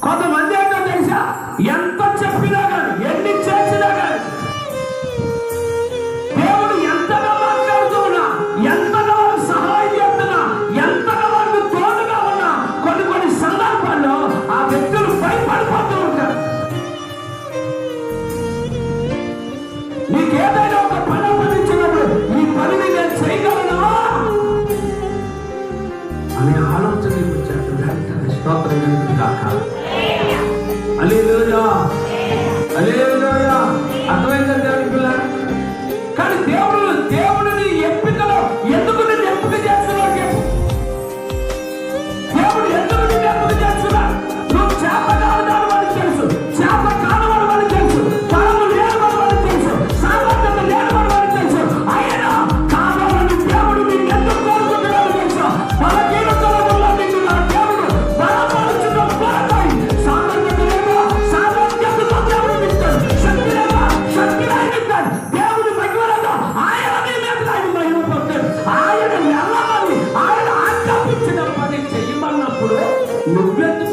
కొంతమంది ఏంటో తెలుసా, ఎంత చెప్పినా కానీ, ఎన్ని చేసినా కానీ, దేవుడు ఎంతగా మాట్లాడుతూ ఉన్నా, ఎంతగా వారికి సహాయం చేస్తున్నా, ఎంతగా వారికి తోడుగా ఉన్నా, కొన్ని సందర్భాల్లో ఆ వ్యక్తులు భయపడిపోతూ ఉంటారు. నీకేదైనా ఒక పని అప్పగించినప్పుడు ఈ పనిని నేను చేయగలనా అనే ఆలోచన వచ్చాడు. స్తోత్రం కాక. హల్లెలూయా, హల్లెలూయా. అర్థమైందా దేవుని పిల్లలు? కానీ దేవుడిని ఎంపికలో ఎందుకు నిన్ను ఎంపిక చేస్తున్నాడు చెప్పు. దేవుడు ఎందుకు నిన్ను ఎంపిక చేస్తున్నాడు? నువ్వు చేత కాదని వాడికి తెలుసు, చేత కానివాడు వాడికి తెలుసు, బలము లేనివాడు వాడికి తెలుసు, సామర్థ్యత లేనివాడు వాడికి తెలుసు. అయినా కావాలని దేవుడు నిన్ను ఎందుకు కోరుకుంటున్నాడు తెలుసా? బలహీనతలలో నిన్ను నా దేవుడు బలపరుచుట కొరకై. సామర్థ్యత లేక సామర్థ్యతతో దేవుడు ఇస్తాడు, శక్తి లేక శక్తి ఇస్తాడు. దేవుడి మహిమలతో ఆయన నీ మీద ఆయన మహిమపడతాడు. ఆయన వెళ్ళమని, ఆయన ఆజ్ఞాపించిన పని చెయ్యమన్నప్పుడు నువ్వెందుకు